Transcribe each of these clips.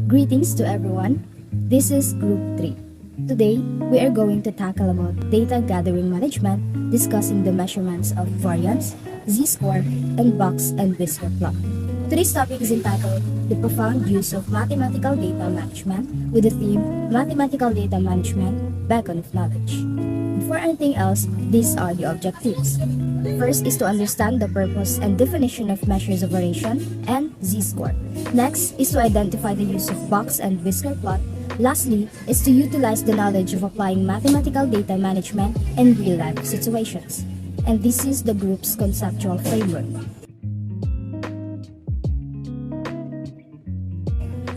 Greetings to everyone. This is Group 3. Today, we are going to tackle about data gathering management, discussing the measurements of variance, z-score, and box and whisker plot. Today's topic is entitled The Profound Use of Mathematical Data Management with the theme Mathematical Data Management, Beacon of Knowledge. Before anything else, these are the objectives. First is to understand the purpose and definition of measures of variation and z-score. Next is to identify the use of box and whisker plot. Lastly is to utilize the knowledge of applying mathematical data management in real-life situations. And this is the group's conceptual framework.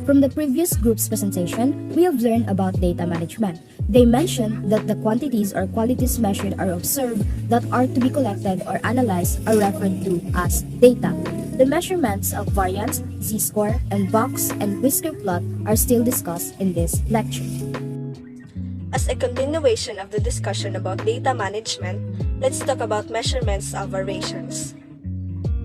From the previous group's presentation, we have learned about data management. They mentioned that the quantities or qualities measured or observed that are to be collected or analyzed are referred to as data. The measurements of variance, z-score, and box and whisker plot are still discussed in this lecture. As a continuation of the discussion about data management, let's talk about measurements of variations.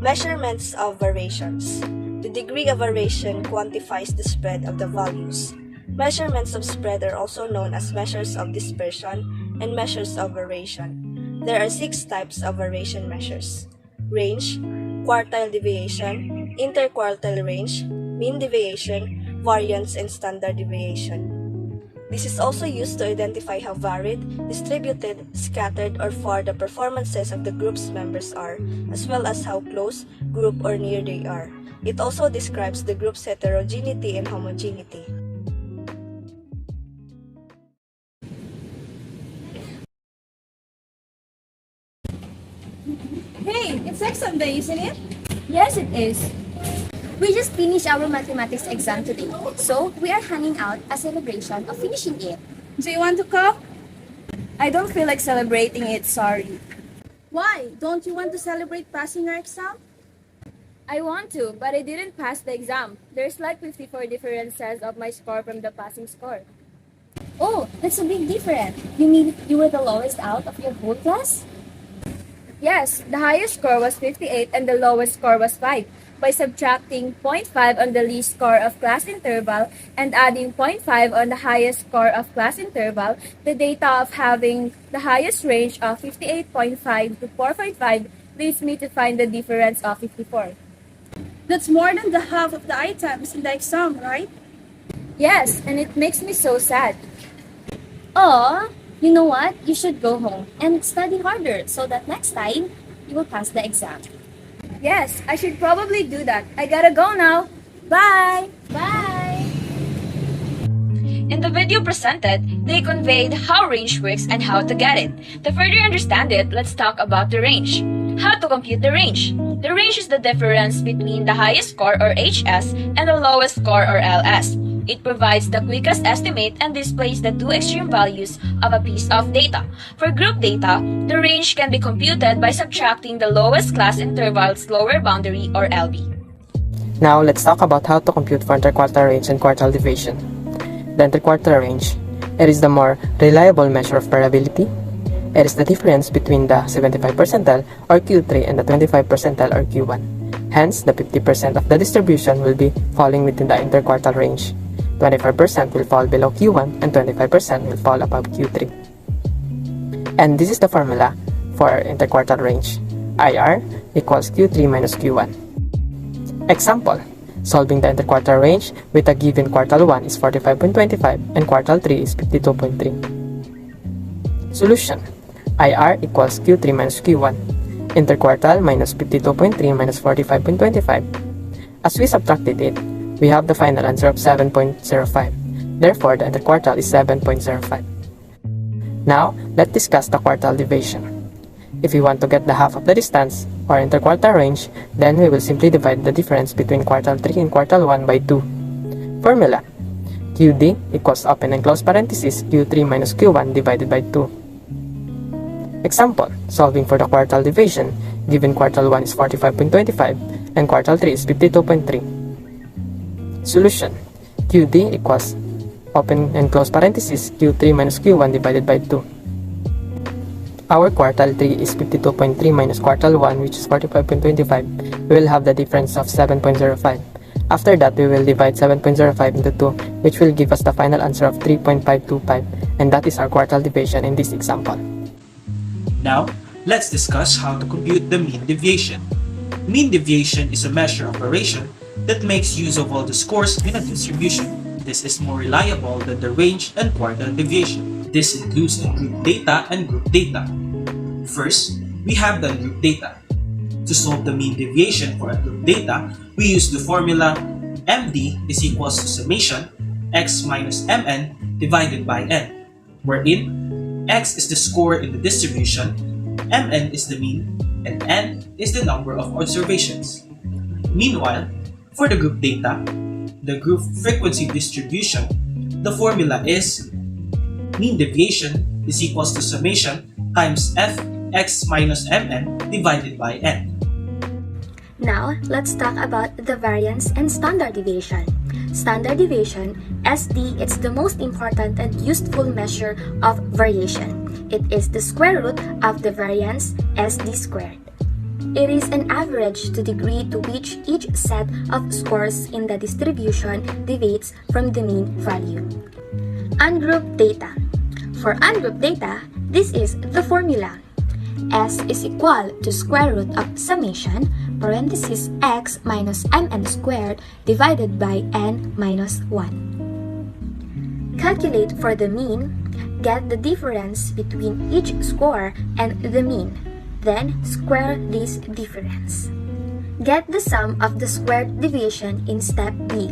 Measurements of variations. The degree of variation quantifies the spread of the values. Measurements of spread are also known as measures of dispersion and measures of variation. There are 6 types of variation measures: range, quartile deviation, interquartile range, mean deviation, variance, and standard deviation. This is also used to identify how varied, distributed, scattered, or far the performances of the group's members are, as well as how close, group, or near they are. It also describes the group's heterogeneity and homogeneity. Hey, it's exam day, isn't it? Yes, it is. We just finished our mathematics exam today, so we are handing out a celebration of finishing it. Do you want to come? I don't feel like celebrating it, sorry. Why? Don't you want to celebrate passing your exam? I want to, but I didn't pass the exam. There's like 54 differences of my score from the passing score. Oh, that's a big difference. You mean you were the lowest out of your whole class? Yes, the highest score was 58 and the lowest score was 5. By subtracting 0.5 on the least score of class interval and adding 0.5 on the highest score of class interval, the data of having the highest range of 58.5 to 4.5 leads me to find the difference of 54. That's more than the half of the items in the exam, right? Yes, and it makes me so sad. Oh, you know what? You should go home and study harder so that next time you will pass the exam. Yes, I should probably do that. I gotta go now. Bye! Bye! In the video presented, they conveyed how range works and how to get it. To further understand it, let's talk about the range. How to compute the range? The range is the difference between the highest score or HS and the lowest score or LS. It provides the quickest estimate and displays the 2 extreme values of a piece of data. For group data, the range can be computed by subtracting the lowest class interval's lower boundary or LB. Now, let's talk about how to compute for interquartile range and quartile deviation. The interquartile range. It is the more reliable measure of variability. It is the difference between the 75 percentile or Q3 and the 25 percentile or Q1. Hence, the 50% of the distribution will be falling within the interquartile range. 25% will fall below Q1 and 25% will fall above Q3. And this is the formula for interquartile range. IR equals Q3 minus Q1. Example. Solving the interquartile range with a given quartile 1 is 45.25 and quartile 3 is 52.3. Solution. IR equals Q3 minus Q1. Interquartile minus 52.3 minus 45.25. As we subtracted it, we have the final answer of 7.05. Therefore, the interquartile is 7.05. Now, let's discuss the quartile deviation. If we want to get the half of the distance, or interquartile range, then we will simply divide the difference between quartile 3 and quartile 1 by 2. Formula. QD equals open and close parenthesis Q3 minus Q1 divided by 2. Example. Solving for the quartile deviation, given quartile 1 is 45.25 and quartile 3 is 52.3. Solution. QD equals open and close parenthesis Q3 minus Q1 divided by 2. Our quartile 3 is 52.3 minus quartile 1, which is 45.25. We will have the difference of 7.05. After that, we will divide 7.05 into 2, which will give us the final answer of 3.525, and that is our quartile deviation in this example. Now, let's discuss how to compute the mean deviation. Mean deviation is a measure of variation that makes use of all the scores in a distribution. This is more reliable than the range and quartile deviation. This includes group data and group data. First, we have the group data. To solve the mean deviation for a group data, we use the formula MD is equals to summation x minus mn divided by n, wherein x is the score in the distribution, mn is the mean, and n is the number of observations. Meanwhile, for the group data, the group frequency distribution, the formula is mean deviation is equals to summation times f x minus mn divided by n. Now, let's talk about the variance and standard deviation. Standard deviation, SD, is the most important and useful measure of variation. It is the square root of the variance, SD squared. It is an average to degree to which each set of scores in the distribution deviates from the mean value. Ungrouped data. For ungrouped data, this is the formula. S is equal to square root of summation parenthesis x minus mn squared divided by n minus 1. Calculate for the mean, get the difference between each score and the mean, then square this difference. Get the sum of the squared deviation in step B.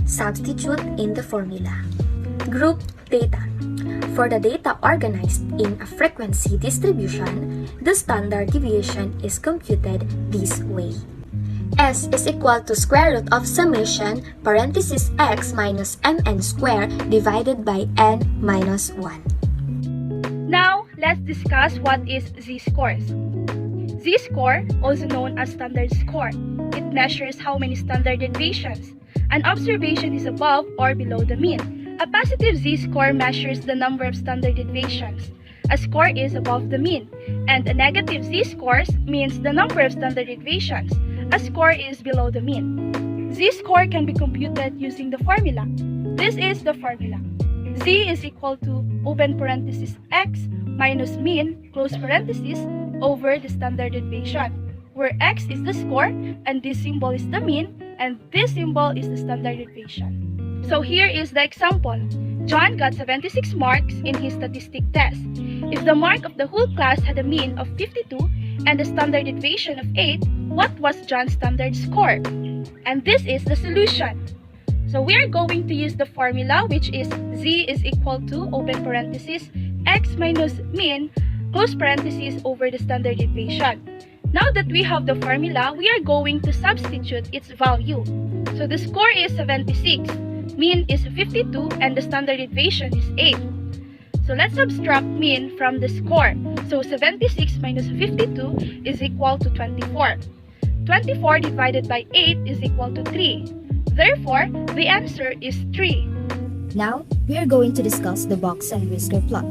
Substitute in the formula. Group data. For the data organized in a frequency distribution, the standard deviation is computed this way. S is equal to square root of summation parenthesis x minus mn squared divided by n minus 1. Now, let's discuss what is z-scores. Z-score, also known as standard score, it measures how many standard deviations an observation is above or below the mean. A positive z-score measures the number of standard deviations a score is above the mean, and a negative z-score means the number of standard deviations a score is below the mean. Z-score can be computed using the formula. This is the formula. Z is equal to open parenthesis x minus mean close parenthesis over the standard deviation, where x is the score and this symbol is the mean and this symbol is the standard deviation. So here is the example. John got 76 marks in his statistic test. If the mark of the whole class had a mean of 52 and a standard deviation of 8, what was John's standard score? And this is the solution. So we are going to use the formula, which is z is equal to open parenthesis x minus mean close parenthesis over the standard deviation. Now that we have the formula, we are going to substitute its value. So the score is 76. Mean is 52 and the standard deviation is 8. So let's subtract mean from the score. So 76 minus 52 is equal to 24. 24 divided by 8 is equal to 3. Therefore, the answer is 3. Now, we are going to discuss the box and whisker plot.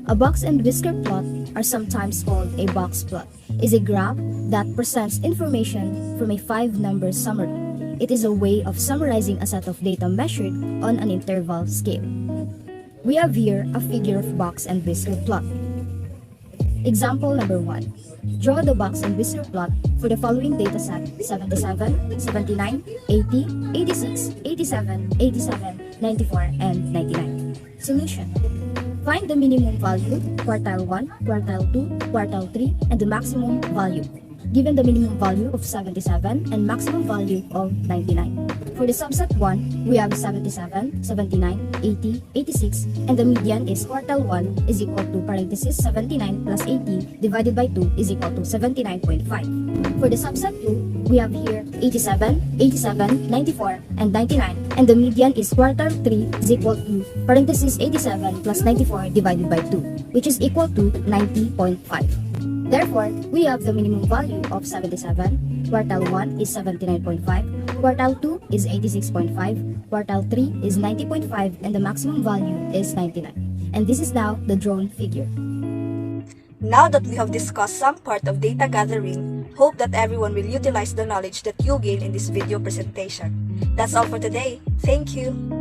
A box and whisker plot, are sometimes called a box plot, is a graph that presents information from a 5-number summary. It is a way of summarizing a set of data measured on an interval scale. We have here a figure of box and whisker plot. Example number 1. Draw the box and whisker plot for the following dataset: 77, 79, 80, 86, 87, 87, 94, and 99. Solution. Find the minimum value, quartile 1, quartile 2, quartile 3, and the maximum value. Given the minimum value of 77 and maximum value of 99. For the subset 1, we have 77, 79, 80, 86, and the median is quartile 1 is equal to parenthesis 79 plus 80 divided by 2 is equal to 79.5. For the subset 2, we have here 87, 87, 94, and 99, and the median is quartile 3 is equal to parenthesis 87 plus 94 divided by 2, which is equal to 90.5. Therefore, we have the minimum value of 77, quartile 1 is 79.5, quartile 2 is 86.5, quartile 3 is 90.5, and the maximum value is 99. And this is now the drawn figure. Now that we have discussed some part of data gathering, Hope that everyone will utilize the knowledge that you gain in this video presentation. That's all for today. Thank you.